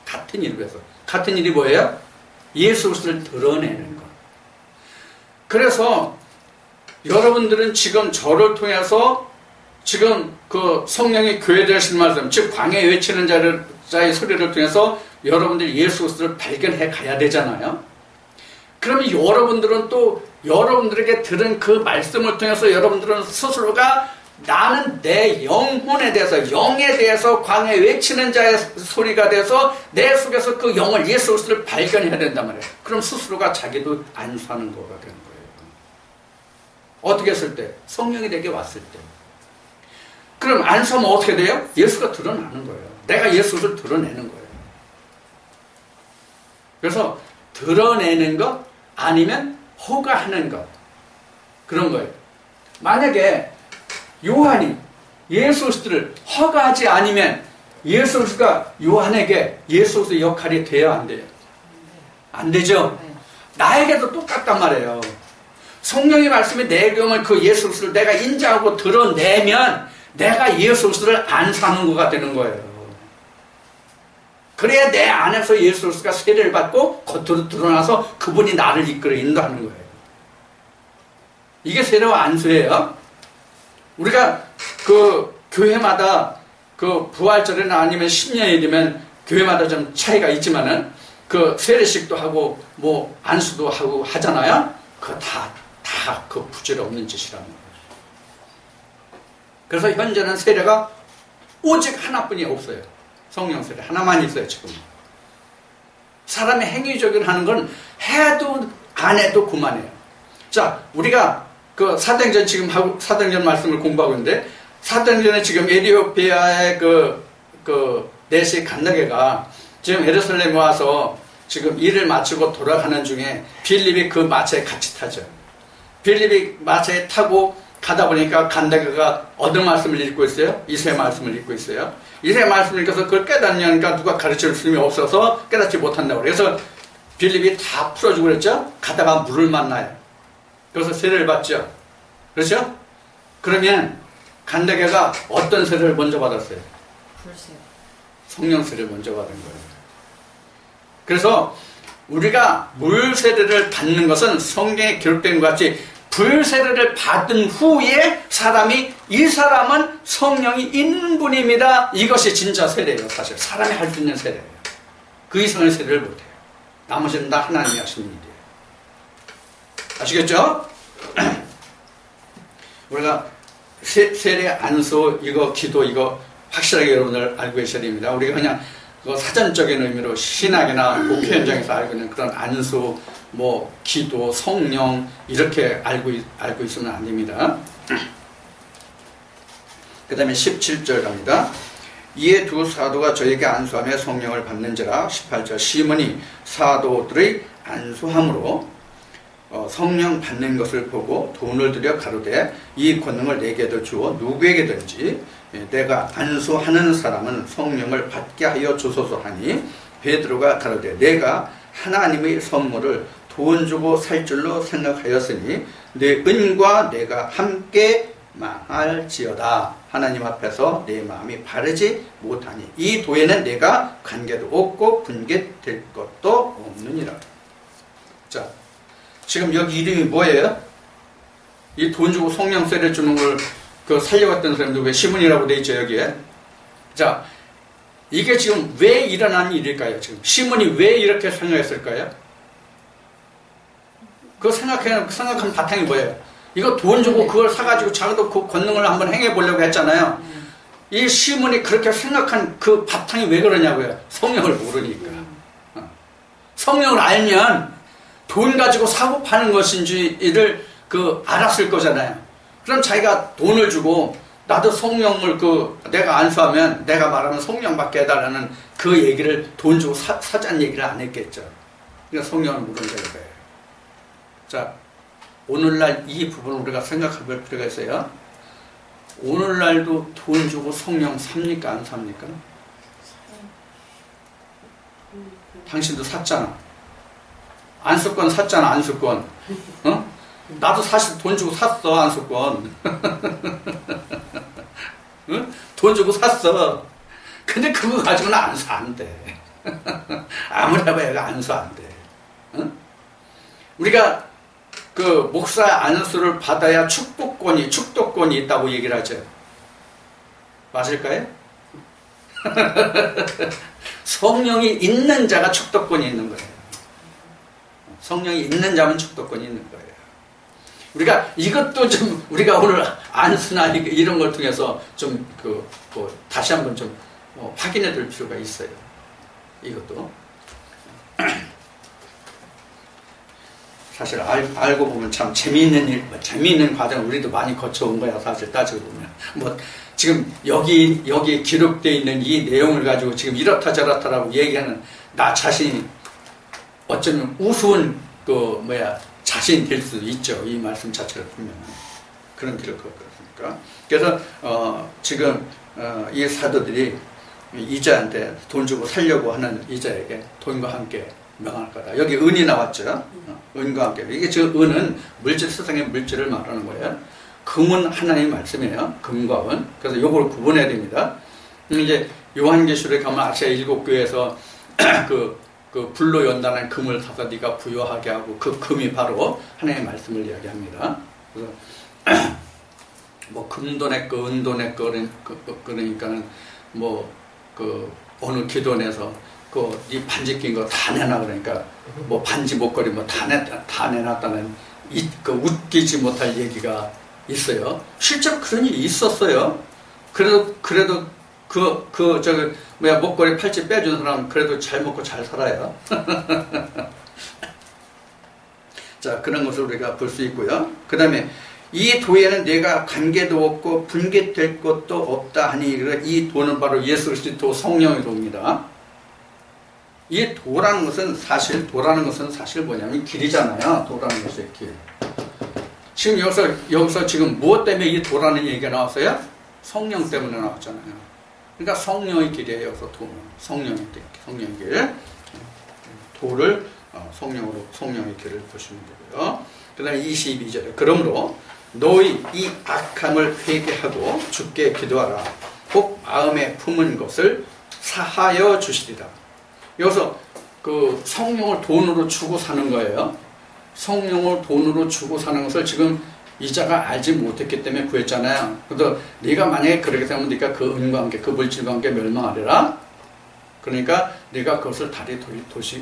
같은 일을 위해서. 같은 일이 뭐예요? 예수 그리스도를 드러내는 것. 그래서 여러분들은 지금 저를 통해서 지금 그 성령의 교회에 하시는 말씀, 즉 광야에 외치는 자의 소리를 통해서 여러분들이 예수 그리스도를 발견해 가야 되잖아요. 그러면 여러분들은 또 여러분들에게 들은 그 말씀을 통해서 여러분들은 스스로가 나는 내 영혼에 대해서, 영에 대해서 광야에 외치는 자의 소리가 돼서 내 속에서 그 영을, 예수 그리스도를 발견해야 된단 말이에요. 그럼 스스로가 자기도 안수하는 거가 되는 거예요. 어떻게 했을 때? 성령이 내게 왔을 때. 그럼 안수하면 어떻게 돼요? 예수가 드러나는 거예요. 내가 예수 그리스도를 드러내는 거예요. 그래서 드러내는 것 아니면 허가하는 것, 그런 거예요. 만약에 요한이 예수 그리스도를 허가하지 않으면 예수 그리스도가 요한에게 예수 그리스도의 역할이 돼야 안 돼요? 안 되죠? 나에게도 똑같단 말이에요. 성령의 말씀이 내게 오면 그 예수 그리스도를 내가 인정하고 드러내면 내가 예수 그리스도를 안수하는 거가 되는 거예요. 그래야 내 안에서 예수 그리스도가 세례를 받고 겉으로 드러나서 그분이 나를 이끌어 인도하는 거예요. 이게 세례와 안수예요. 우리가 그 교회마다 그 부활절이나 아니면 신년일이면 교회마다 좀 차이가 있지만은 그 세례식도 하고 뭐 안수도 하고 하잖아요. 그거 다 그 부질없는 짓이라는 거예요. 그래서 현재는 세례가 오직 하나뿐이 없어요. 성령 세례 하나만 있어요. 지금 사람의 행위적으로 하는 건 해도 안 해도 그만해요. 자, 우리가 그 사도행전 지금 하고 사도행전 말씀을 공부하고 있는데, 사도행전에 지금 에티오피아의 그 내시 간다게가 지금 예루살렘에 와서 지금 일을 마치고 돌아가는 중에 빌립이 그 마차에 같이 타죠. 빌립이 마차에 타고 가다 보니까 간다게가 어떤 말씀을 읽고 있어요? 이사야 말씀을 읽고 있어요. 이사야 말씀을 읽어서 그걸 깨닫냐니까 누가 가르칠 수님이 없어서 깨닫지 못한다고. 그래서 빌립이 다 풀어주고 그랬죠. 가다가 물을 만나요. 그래서 세례를 받죠. 그렇죠? 그러면 간다게가 어떤 세례를 먼저 받았어요? 불세. 성령 세례를 먼저 받은 거예요. 그래서 우리가 물 세례를 받는 것은 성경에 기록된 것 같이 불세례를 받은 후에 사람이, 이 사람은 성령이 있는 분입니다. 이것이 진짜 세례예요. 사실 사람이 할 수 있는 세례예요. 그 이상의 세례를 못해요. 나머지는 다 하나님이 하시는 일이에요. 아시겠죠? 우리가 세례, 안수, 이거 기도, 이거 확실하게 여러분들 알고 계셔야 됩니다. 우리가 그냥 그 사전적인 의미로 신학이나 목회 현장에서 알고 있는 그런 안수, 뭐 기도, 성령 이렇게 알고 있으면 안 됩니다. 그 다음에 17절 갑니다. 이에 두 사도가 저에게 안수하며 성령을 받는지라. 18절 시몬이 사도들의 안수함으로 성령 받는 것을 보고 돈을 들여 가로되 이 권능을 내게도 주어 누구에게든지 내가 안수하는 사람은 성령을 받게 하여 주소서 하니 베드로가 가로되 내가 하나님의 선물을 돈 주고 살 줄로 생각하였으니 내 은과 내가 함께 망할지어다. 하나님 앞에서 내 마음이 바르지 못하니 이 도에는 내가 관계도 없고 분개될 것도 없느니라. 자, 지금 여기 이름이 뭐예요? 이 돈 주고 성령 세례 주는 걸 살려갔던 사람도 왜 시몬이라고 돼 있죠, 여기에? 자, 이게 지금 왜 일어난 일일까요? 지금 시몬이 왜 이렇게 생각했을까요? 그거 생각한 바탕이 뭐예요? 이거 돈 주고 그걸 사가지고 자기도 그 권능을 한번 행해보려고 했잖아요. 이 시몬이 그렇게 생각한 그 바탕이 왜 그러냐고요? 성령을 모르니까. 성령을 알면 돈 가지고 사고 파는 것인지를 알았을 거잖아요. 그럼 자기가 돈을 주고 나도 성령을 내가 안수하면 내가 말하면 성령 받게 해달라는 그 얘기를 돈 주고 사자는 얘기를 안 했겠죠. 그러니까 성령을 모르는 거예요. 자, 오늘날 이 부분을 우리가 생각해 볼 필요가 있어요. 오늘날도 돈 주고 성령 삽니까? 안 삽니까? 당신도 샀잖아. 안수권 샀잖아, 안수권. 어? 나도 사실 돈 주고 샀어, 안수권. 응? 돈 주고 샀어. 근데 그거 가지고는 안수 안 돼. 아무리 해봐야 안수 안 돼. 응? 우리가 목사 안수를 받아야 축도권이 있다고 얘기를 하죠. 맞을까요? 성령이 있는 자가 축도권이 있는 거예요. 성령이 있는 자면 축도권이 있는 거예요. 우리가 이것도 좀 우리가 오늘 안수나 이런 걸 통해서 좀 다시 한번 좀 확인해 둘 필요가 있어요. 이것도 사실 알고 보면 참 재미있는 과정을 우리도 많이 거쳐온 거야. 사실 따지고 보면 지금 여기 기록되어 있는 이 내용을 가지고 지금 이렇다 저렇다라고 얘기하는 나 자신이 어쩌면 우스운 자신이 될 수도 있죠. 이 말씀 자체를 보면 그런 길을 그렇습니까? 그래서 지금 이 사도들이 이자한테 돈 주고 살려고 하는 이자에게 돈과 함께 명할 거다. 여기 은이 나왔죠. 은과 함께. 이게 지금 은은 세상의 물질을 말하는 거예요. 금은 하나님의 말씀이에요. 금과 은. 그래서 요걸 구분해야 됩니다. 이제 요한계시록에 가면 아시아 7교회에서 불로 연단한 금을 사서 네가 부여하게 하고 그 금이 바로 하나님의 말씀을 이야기합니다. 그래서 금도 내 거, 은도 내 거, 그러니까는 어느 기도원에서 네 반지 낀 거 다 내놔 그러니까 반지 목걸이 다 내놨다는 웃기지 못할 얘기가 있어요. 실제로 그런 일이 있었어요. 그래도 목걸이 팔찌 빼준 사람 그래도 잘 먹고 잘 살아요. 자, 그런 것을 우리가 볼 수 있고요. 그 다음에 이 도에는 내가 관계도 없고 분개될 것도 없다 하니 이 도는 바로 예수 그리스도 성령의 도입니다. 이 도라는 것은 사실 뭐냐면 길이잖아요. 도라는 것이 길. 지금 여기서 지금 무엇 때문에 이 도라는 얘기가 나왔어요? 성령 때문에 나왔잖아요. 그러니까 성령의 길이에요. 여기서 도는 성령의 길. 도를 성령의 길을 보시면 되고요. 그 다음에 22절에 그러므로 너희 이 악함을 회개하고 주께 기도하라. 혹 마음에 품은 것을 사하여 주시리라. 여기서 성령을 돈으로 주고 사는 거예요. 성령을 돈으로 주고 사는 것을 지금 이자가 알지 못했기 때문에 구했잖아요. 그래서 네가 만약에 그렇게 되면 네가 그 은과 함께 그 물질과 함께 멸망하리라. 그러니까 네가 그것을 다시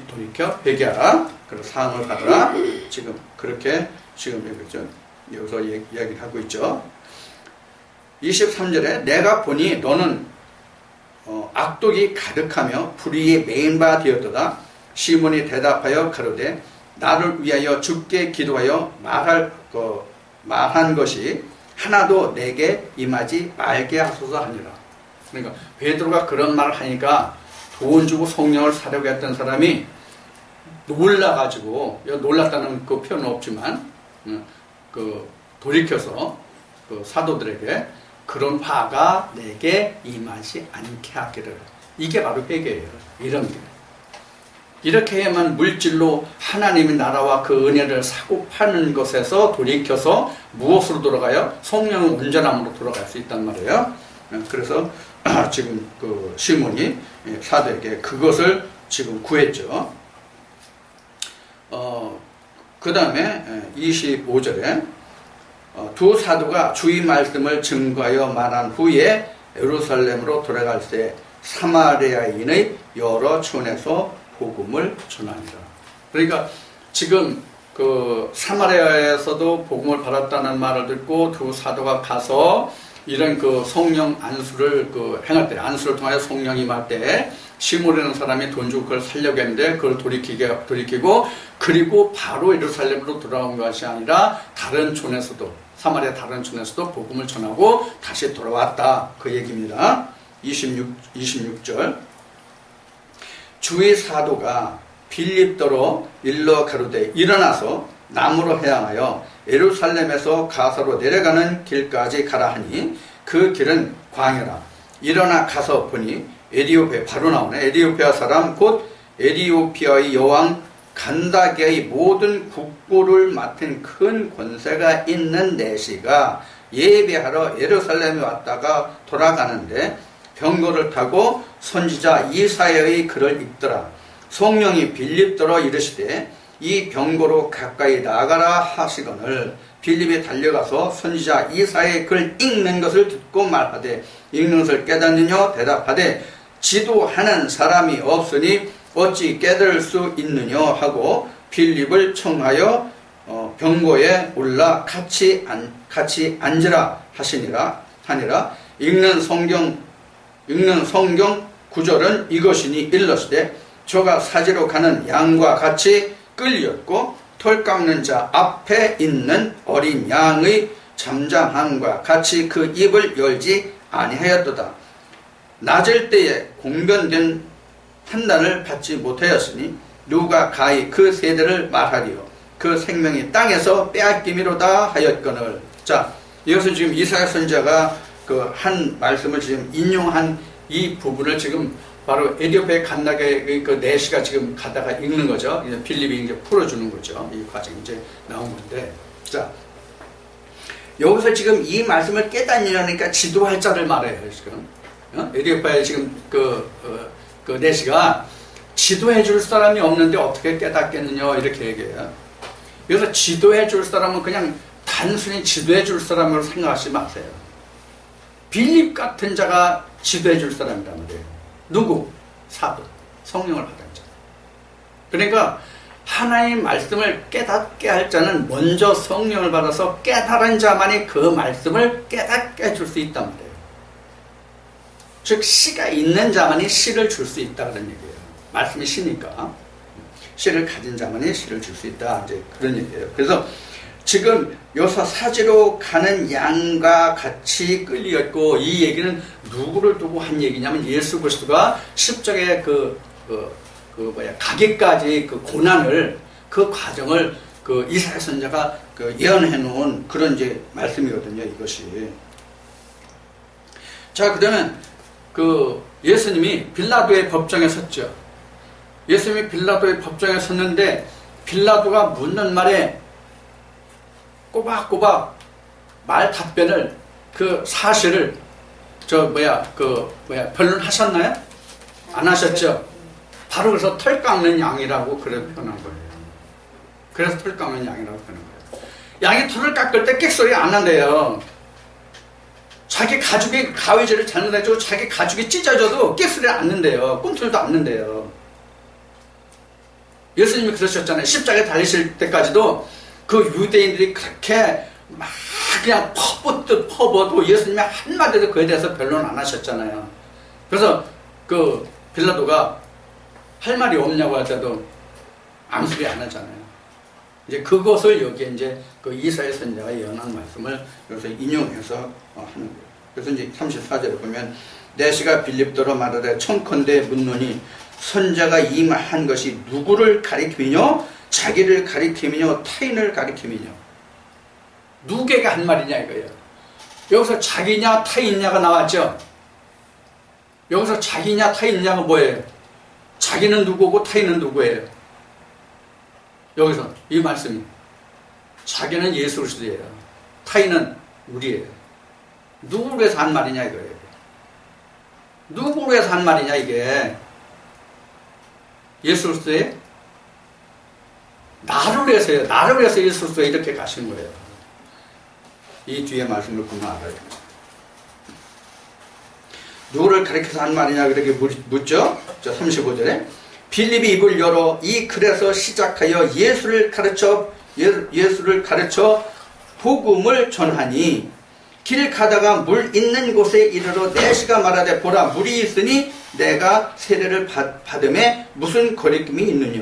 돌이켜 회개하라. 그래서 사함을 받으라. 지금 그렇게 여기서 이야기를 하고 있죠. 23절에 내가 보니 너는 악독이 가득하며 불의에 매인 바 되었도다. 시몬이 대답하여 가로되 나를 위하여 주께 기도하여 말한 것이 하나도 내게 임하지 말게 하소서 하니라. 그러니까 베드로가 그런 말을 하니까 돈 주고 성령을 사려고 했던 사람이 놀라가지고, 놀랐다는 그 표현은 없지만, 그 돌이켜서 그 사도들에게 그런 화가 내게 임하지 않게 하기를. 이게 바로 회개예요. 이런 게. 이렇게 해야만 물질로 하나님의 나라와 그 은혜를 사고 파는 것에서 돌이켜서 무엇으로 돌아가요? 성령의 온전함으로 돌아갈 수 있단 말이에요. 그래서 지금 그 시몬이 사도에게 그것을 지금 구했죠. 그 다음에 25절에 두 사도가 주의 말씀을 증거하여 말한 후에 예루살렘으로 돌아갈 때 사마리아인의 여러 촌에서 복음을 전하니라. 그러니까 지금 그 사마리아에서도 복음을 받았다는 말을 듣고 두 사도가 가서 이런 그 성령 안수를 그 행할 때, 안수를 통하여 성령이 임할 때 시몬이라는 사람이 돈 주고 그걸 살려고 했는데 그걸 돌이키고 그리고 바로 예루살렘으로 돌아온 것이 아니라 다른 촌에서도, 사마리아 다른 촌에서도 복음을 전하고 다시 돌아왔다. 그 얘기입니다. 26절. 주의 사도가 빌립도로 일러 가로되 일어나서 남으로 향하여 예루살렘에서 가사로 내려가는 길까지 가라 하니 그 길은 광야라. 일어나 가서 보니 에디오피아, 바로 나오네. 에디오피아 사람 곧 에디오피아의 여왕 간다게의 모든 국고를 맡은 큰 권세가 있는 내시가 예배하러 예루살렘에 왔다가 돌아가는데 병거를 타고 선지자 이사야의 글을 읽더라. 성령이 빌립더러 이르시되 이 병거로 가까이 나가라 하시거늘 빌립이 달려가서 선지자 이사야의 글 읽는 것을 듣고 말하되 읽는 것을 깨닫느냐 대답하되 지도하는 사람이 없으니 어찌 깨달을 수 있느냐 하고 빌립을 청하여 병거에 올라 같이 앉으라 하니라. 읽는 성경 구절은 이것이니 일러시되 저가 사지로 가는 양과 같이 끌렸고 털 깎는 자 앞에 있는 어린 양의 잠잠함과 같이 그 입을 열지 아니하였도다. 낮을 때에 공변된 판단을 받지 못하였으니 누가 가히 그 세대를 말하리요. 그 생명이 땅에서 빼앗기미로다 하였거늘. 자, 이것은 지금 이사야 선지자가 그 한 말씀을 지금 인용한 이 부분을 지금 바로 에디오피아의 간다게 그 내시가 지금 가다가 읽는 거죠. 이제 빌립이 이제 풀어주는 거죠. 이 과정이 이제 나온 건데. 자, 여기서 지금 이 말씀을 깨닫느냐니까 지도할 자를 말해요, 지금. 에디오피아의 지금 그 내시가 지도해 줄 사람이 없는데 어떻게 깨닫겠느냐, 이렇게 얘기해요. 그래서 지도해 줄 사람은 그냥 단순히 지도해 줄 사람으로 생각하지 마세요. 빌립 같은 자가 지도해 줄 사람이란 말이에요. 누구? 사도. 성령을 받은 자. 그러니까 하나님 말씀을 깨닫게 할 자는 먼저 성령을 받아서 깨달은 자만이 그 말씀을 깨닫게 해줄 수 있단 말이에요. 즉 씨가 있는 자만이 씨를 줄 수 있다 그런 얘기예요. 말씀이 씨니까 씨를 가진 자만이 씨를 줄 수 있다, 이제 그런 얘기예요. 그래서 지금 여기서 사지로 가는 양과 같이 끌렸고, 이 얘기는 누구를 두고 한 얘기냐면 예수 그리스도가 십자가의 가기까지 그 고난을, 그 과정을 그 이사야 선지자가 그 예언해 놓은 그런 이제 말씀이거든요, 이것이. 자, 그러면 그 예수님이 빌라도의 법정에 섰죠. 예수님이 빌라도의 법정에 섰는데 빌라도가 묻는 말에 꼬박꼬박 말 답변을, 그 사실을 변론하셨나요? 안 하셨죠? 바로 그래서 털 깎는 양이라고 그래 표현한 거예요. 그래서 털 깎는 양이라고 표현한 거예요. 양이 털을 깎을 때 끽소리 안 난대요. 자기 가죽이 가위질을 잘못해주고 자기 가죽이 찢어져도 끽소리 안 난대요. 꿈틀도 안 난대요. 예수님이 그러셨잖아요. 십자가에 달리실 때까지도 그 유대인들이 그렇게 막 그냥 퍼붓듯 퍼버도 예수님이 한마디도 그에 대해서 변론 안 하셨잖아요. 그래서 그 빌라도가 할 말이 없냐고 할 때도 아무 소리 안 하잖아요. 이제 그것을 여기에 이제 그 이사야 선지자가 예언한 말씀을 여기서 인용해서 하는 거예요. 그래서 이제 34절에 보면 내시가 빌립도로 말하되 청컨대 묻노니 선자가 이 말 한 것이 누구를 가리키며 자기를 가리키며 타인을 가리키며 누구에게 한 말이냐 이거예요. 여기서 자기냐 타인냐가 나왔죠. 여기서 자기냐 타인냐가 뭐예요? 자기는 누구고 타인은 누구예요? 여기서 이 말씀이 자기는 예수 그리스도예요. 타인은 우리예요. 누구를 위해서 한 말이냐 이거예요. 누구를 위해서 한 말이냐 이게. 예수 그리스도예요? 나를 위해서요. 나를 위해서 예수 그리스도가 이렇게 가신 거예요. 이 뒤에 말씀을 보면 알아요. 누구를 가리켜서 한 말이냐 이렇게 묻죠. 35절에 빌립이 입을 열어 이 글에서 시작하여 예수를 가르쳐 복음을 전하니 길 가다가 물 있는 곳에 이르러 내시가 말하되 보라 물이 있으니 내가 세례를 받음에 무슨 거리낌이 있느냐.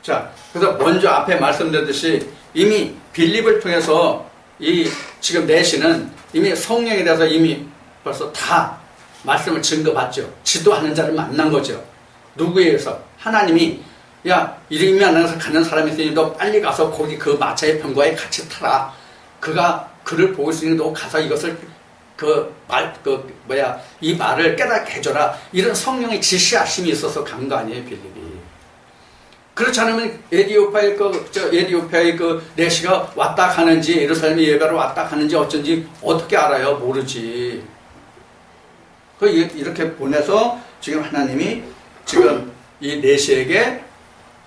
자, 그래서 먼저 앞에 말씀드렸듯이 이미 빌립을 통해서 이 지금 내시는 이미 성령에 대해서 이미 벌써 다 말씀을 증거받죠. 지도하는 자를 만난 거죠. 누구에 의해서? 하나님이 야 이름이 안 나서 가는 사람이 있으니 너 빨리 가서 거기 그 마차의 병과에 같이 타라. 그가 그를 보고 있으니 너 가서 이것을 이 말을 깨닫게 해줘라. 이런 성령의 지시하심이 있어서 간 거 아니에요, 빌립이. 그렇지 않으면 에디오피아의 그 내시가 왔다 가는지 예루살렘의 예배로 왔다 가는지 어쩐지 어떻게 알아요? 모르지. 이렇게 보내서 지금 하나님이 지금 이 내시에게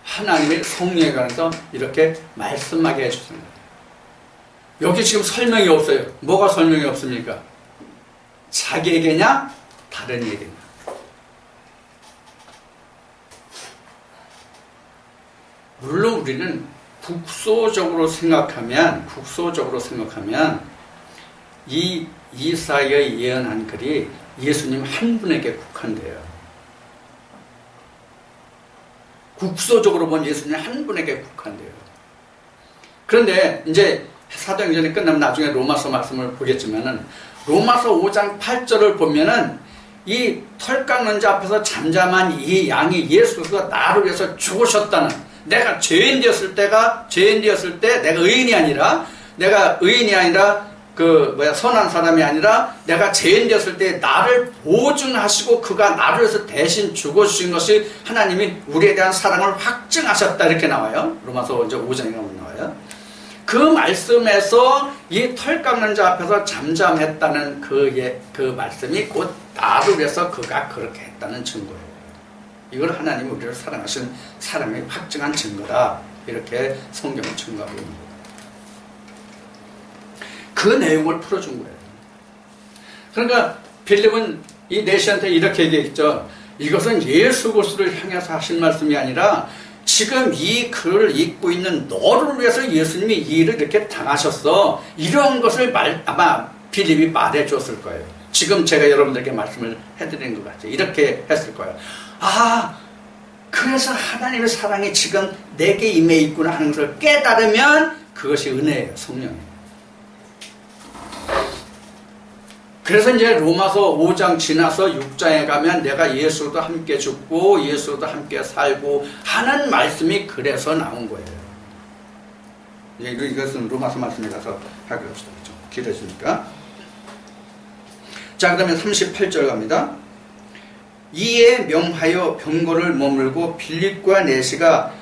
하나님의 성령에 관해서 이렇게 말씀하게 해주셨습니다. 여기 지금 설명이 없어요. 뭐가 설명이 없습니까? 자기에게냐? 다른 에게냐? 물론 우리는 국소적으로 생각하면 이 이사야의 예언한 글이 예수님 한 분에게 국한돼요. 국소적으로 보면 예수님 한 분에게 국한돼요. 그런데 이제 사도행전이 끝나면 나중에 로마서 말씀을 보겠지만은 로마서 5장 8절을 보면은 이 털 깎는 자 앞에서 잠잠한 이 양이 예수가 나를 위해서 죽으셨다는, 내가 죄인 되었을 때 내가 의인이 아니라 선한 사람이 아니라 내가 죄인 되었을 때 나를 보증하시고 그가 나를 위해서 대신 죽어주신 것이 하나님이 우리에 대한 사랑을 확증하셨다 이렇게 나와요. 로마서 5장에 나와요. 그 말씀에서 이 털 깎는 자 앞에서 잠잠했다는 그 말씀이 곧 나를 위해서 그가 그렇게 했다는 증거예요. 이걸 하나님이 우리를 사랑하신 사랑이 확증한 증거다. 이렇게 성경을 증거하고 있는 거예요. 그 내용을 풀어준 거예요. 그러니까 빌립은 이 내시한테 이렇게 얘기했죠. 이것은 예수 그리스도를 향해서 하신 말씀이 아니라 지금 이 글을 읽고 있는 너를 위해서 예수님이 이 일을 이렇게 당하셨어. 이런 것을 아마 빌립이 말해 줬을 거예요. 지금 제가 여러분들께 말씀을 해드린 것 같아요. 이렇게 했을 거예요. 아, 그래서 하나님의 사랑이 지금 내게 임해 있구나 하는 것을 깨달으면 그것이 은혜예요. 성령이에요. 그래서 이제 로마서 5장 지나서 6장에 가면 내가 예수로도 함께 죽고 예수로도 함께 살고 하는 말씀이 그래서 나온 거예요. 이것은 로마서 말씀에 가서 하기로 합시다. 좀 길어지니까. 자, 그 다음에 38절 갑니다. 이에 명하여 병거를 머물고 빌립과 내시가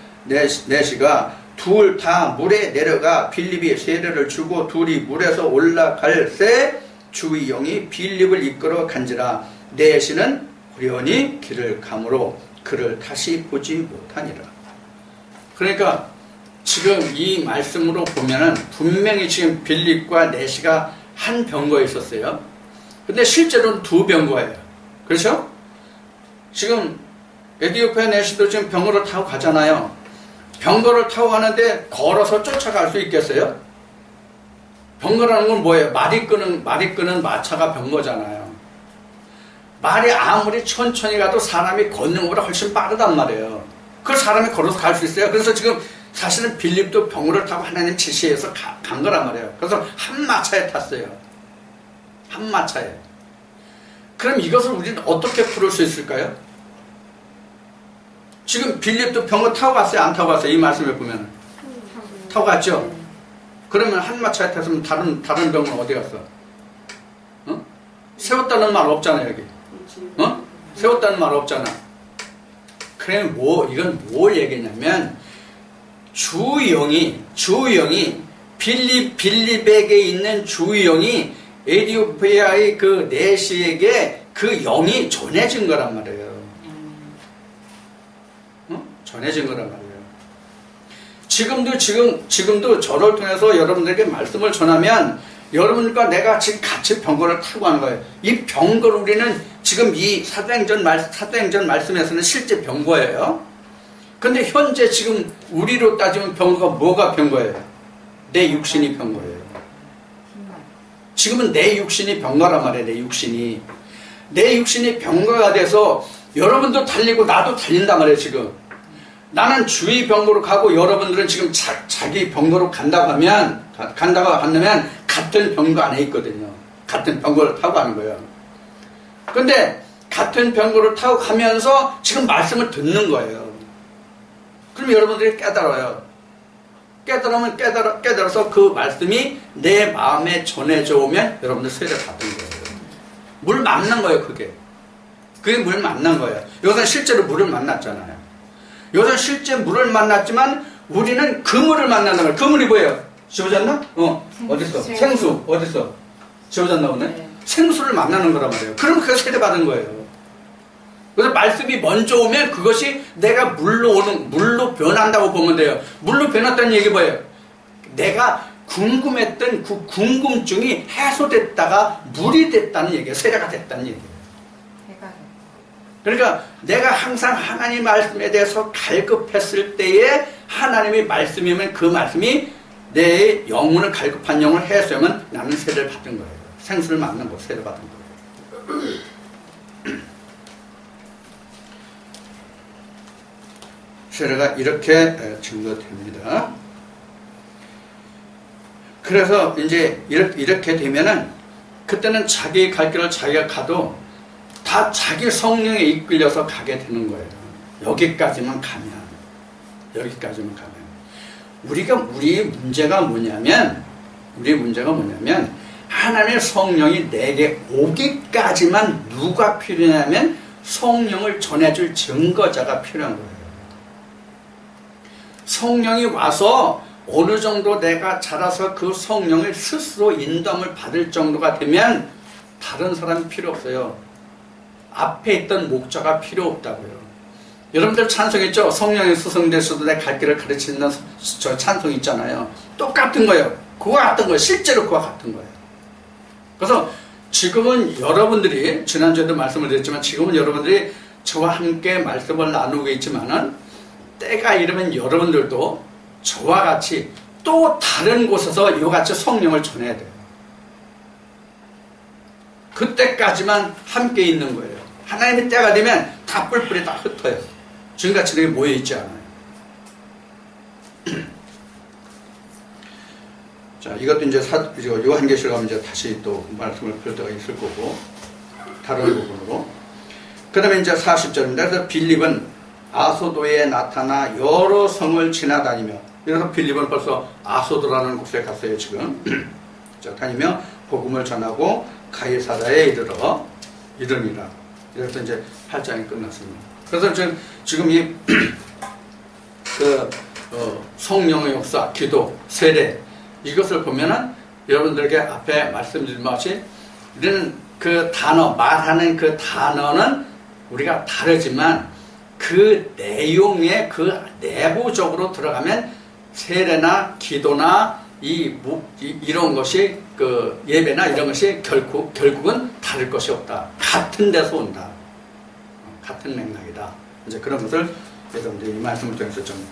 둘 다 물에 내려가 빌립이 세례를 주고 둘이 물에서 올라갈 때 주의 영이 빌립을 이끌어 간지라. 내시는 호련히 길을 가므로 그를 다시 보지 못하니라. 그러니까 지금 이 말씀으로 보면은 분명히 지금 빌립과 내시가 한 병거에 있었어요. 근데 실제로는 두 병거예요. 그렇죠? 지금 에디오피아 내시도 지금 병거를 타고 가잖아요. 병거를 타고 가는데 걸어서 쫓아갈 수 있겠어요? 병거라는 건 뭐예요? 말이 끄는 마차가 병거잖아요. 말이 아무리 천천히 가도 사람이 걷는 것보다 훨씬 빠르단 말이에요. 그걸 사람이 걸어서 갈 수 있어요. 그래서 지금 사실은 빌립도 병거를 타고 하나님 지시해서 간 거란 말이에요. 그래서 한 마차에 탔어요. 한 마차에. 그럼 이것을 우리는 어떻게 풀을 수 있을까요? 지금 빌립도 병거 타고 갔어요? 안 타고 갔어요? 이 말씀을 보면 타고 갔죠? 그러면 한마차에 탔으면 다른 병은 어디 갔어? 어? 세웠다는 말 없잖아 여기. 어? 세웠다는 말 없잖아. 그래 이건 뭘 얘기냐면 주영이 빌립에게 있는 주영이 에디오피아의 그 내시에게 그 영이 전해진 거란 말이에요. 전해진 거란 말이에요. 지금도 저를 통해서 여러분들에게 말씀을 전하면 여러분과 내가 지금 같이 병거를 타고 가는 거예요. 이 병거를 우리는 지금 이 사도행전 말씀에서는 실제 병거예요. 근데 현재 지금 우리로 따지면 병거가 뭐가 병거예요? 내 육신이 병거예요. 지금은 내 육신이 병거란 말이에요. 내 육신이 병거가 돼서 여러분도 달리고 나도 달린단 말이에요. 지금 나는 주의 병거로 가고 여러분들은 지금 자기 병거로 간다고 하면 같은 병거 안에 있거든요. 같은 병거를 타고 가는 거예요. 근데 같은 병거를 타고 가면서 지금 말씀을 듣는 거예요. 그럼 여러분들이 깨달아요. 깨달아서 그 말씀이 내 마음에 전해져 오면 여러분들 세례를 받은 거예요. 물 만난 거예요, 그게 물 만난 거예요. 여기서 실제로 물을 만났잖아요. 여기서 실제 물을 만났지만 우리는 그물을 만난단 말이에요. 그물이 뭐예요? 지워졌나? 어딨어? 생수. 어딨어? 지워졌나 보네? 네. 생수를 만나는 거란 말이에요. 그럼 그게 세례 받은 거예요. 그래서 말씀이 먼저 오면 그것이 내가 물로 변한다고 보면 돼요. 물로 변했다는 얘기 뭐예요? 내가 궁금했던 그 궁금증이 해소됐다가 물이 됐다는 얘기예요. 세례가 됐다는 얘기예요. 그러니까 내가 항상 하나님 말씀에 대해서 갈급했을 때에 하나님의 말씀이면 그 말씀이 내 영혼을 갈급한 영혼을 해소하면 나는 세례를 받은 거예요. 생수를 맞는 거, 세례를 받은 거예요. 세례가 이렇게 증거됩니다. 그래서 이제 이렇게 되면은 그때는 자기 갈 길을 자기가 가도 다 자기 성령에 이끌려서 가게 되는 거예요. 여기까지만 가면. 우리의 문제가 뭐냐면 하나님의 성령이 내게 오기까지만 누가 필요하냐면 성령을 전해줄 증거자가 필요한 거예요. 성령이 와서 어느 정도 내가 자라서 그 성령을 스스로 인도함을 받을 정도가 되면 다른 사람이 필요 없어요. 앞에 있던 목자가 필요 없다고요. 여러분들 찬송했죠? 성령의 수성되셔도 내 갈 길을 가르치는 저 찬송 있잖아요. 똑같은 거예요. 그와 같은 거예요. 실제로 그와 같은 거예요. 그래서 지금은 여러분들이 지난주에도 말씀을 드렸지만 지금은 여러분들이 저와 함께 말씀을 나누고 있지만은 때가 이르면 여러분들도 저와 같이 또 다른 곳에서 이같이 성령을 전해야 돼요. 그때까지만 함께 있는 거예요. 하나님의 때가 되면 다 뿔뿔이 다 흩어요. 지금같이 이렇게 모여있지 않아요. 자, 이것도 이제 요한계시록 가면 이제 다시 또 말씀을 볼 때가 있을 거고, 다른 부분으로. 그 다음에 이제 40절입니다. 그래서 빌립은 아소도에 나타나 여러 성을 지나다니며, 그래서 빌립은 벌써 아소도라는 곳에 갔어요, 지금. 자, 다니며 복음을 전하고 가이사라에 이르니라. 그래서 이제 8장이 끝났습니다. 그래서 지금 이 성령의 역사, 기도, 세례 이것을 보면은 여러분들에게 앞에 말씀드린 것이 우리는 그 단어, 말하는 그 단어는 우리가 다르지만 그 내용에 그 내부적으로 들어가면 세례나 기도나 이런 것이 그 예배나 이런 것이 결국은 다를 것이 없다. 같은 데서 온다. 같은 맥락이다. 이제 그런 것을 여러분들이 이 말씀을 통해서 좀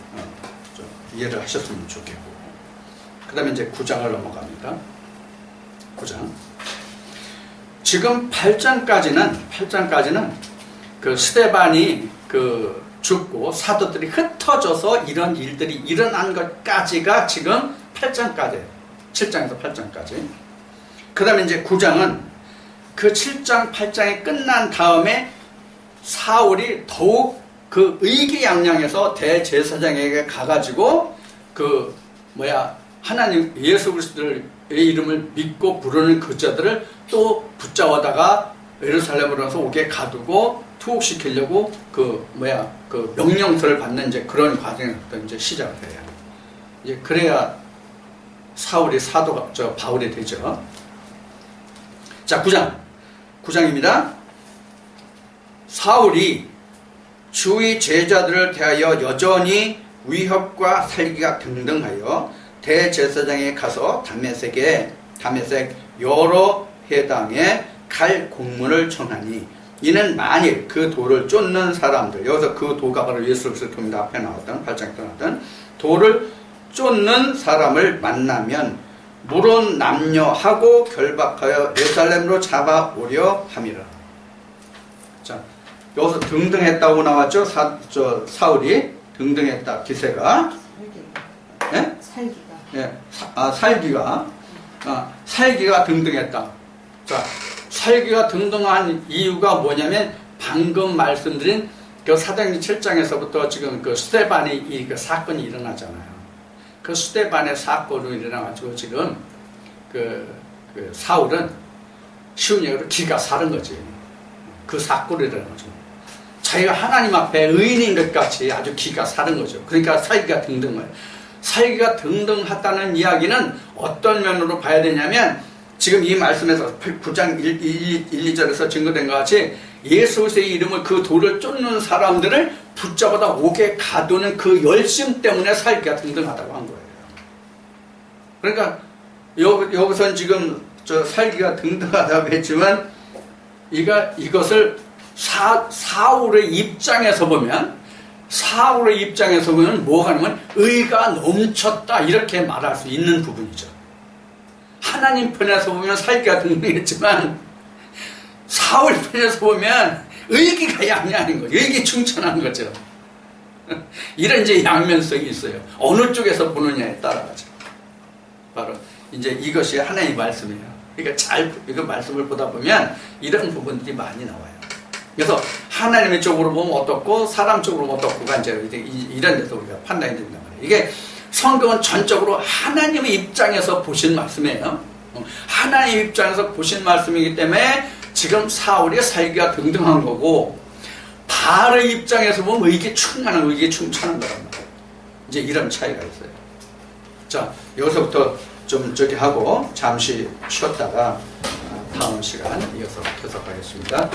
이해를 하셨으면 좋겠고. 그 다음에 이제 9장을 넘어갑니다. 9장. 지금 8장까지는 그 스데반이 그 죽고 사도들이 흩어져서 이런 일들이 일어난 것까지가 지금 8장까지, 7장에서 8장까지. 그 다음에 이제 9장은 그 7장, 8장이 끝난 다음에 사울이 더욱 그 의기양양해서 대제사장에게 가가지고 하나님 예수 그리스도의 이름을 믿고 부르는 그 자들을 또 붙잡아다가 예루살렘으로 와서 오게 가두고 투옥시키려고 그 명령서를 받는 이제 그런 과정부터 이제 시작을 해요. 이제 그래야 사울이 바울이 되죠. 자, 9장입니다. 사울이 주의 제자들을 대하여 여전히 위협과 살기가 등등하여 대제사장에 가서 다메섹 여러 해당에 갈 공문을 전하니 이는 만일 그 돌을 쫓는 사람들, 여기서 그 도가 바로 예수 그리스도입니다. 앞에 나왔던 8장에 나왔던 돌을 쫓는 사람을 만나면 물은 남녀하고 결박하여 예루살렘으로 잡아오려 함이라. 자, 여기서 등등했다고 나왔죠? 사울이 등등했다. 기세가. 예? 살기가. 예. 살기가 등등했다. 자, 살기가 등등한 이유가 뭐냐면 방금 말씀드린 그 사도행전 7장에서부터 지금 그 스데반의 그 사건이 일어나잖아요. 그 스데반의 사건으로 일어나가지고 지금 그 사울은 쉬운 얘기로 기가 사른 거지. 그 사건으로 일어나가지고 자기가 하나님 앞에 의인인 것 같이 아주 기가 사른 거죠. 그러니까 살기가 등등해요. 살기가 등등하다는 이야기는 어떤 면으로 봐야 되냐면 지금 이 말씀에서 9장 1, 2절에서 증거된 것 같이 예수 그리스도의 이름을 그 돌을 쫓는 사람들을 붙잡아다 오게 가두는 그 열심 때문에 살기가 등등하다고 한 거예요. 그러니까 여기서 지금 살기가 등등하다고 했지만 이것을 사울의 입장에서 보면 뭐가 하냐면 의가 넘쳤다 이렇게 말할 수 있는 부분이죠. 하나님 편에서 보면 살기가 등등했지만 사울 편에서 보면 의기가 양양인 거죠. 의기 충천한 거죠. 이런 이제 양면성이 있어요. 어느 쪽에서 보느냐에 따라가죠. 바로 이제 이것이 하나님의 말씀이에요. 그러니까 이거 말씀을 보다 보면 이런 부분들이 많이 나와요. 그래서 하나님의 쪽으로 보면 어떻고 사람 쪽으로 보면 어떻고가 이제 이런 데서 우리가 판단이 된단 말이에요. 이게 성경은 전적으로 하나님의 입장에서 보신 말씀이에요. 하나님의 입장에서 보신 말씀이기 때문에 지금 사울의 살기가 등등한 거고 바알의 입장에서 보면 의기에 충만한 거란 말이에요. 이제 이런 차이가 있어요. 자, 여기서부터 좀 하고 잠시 쉬었다가 다음 시간 이어서 계속하겠습니다.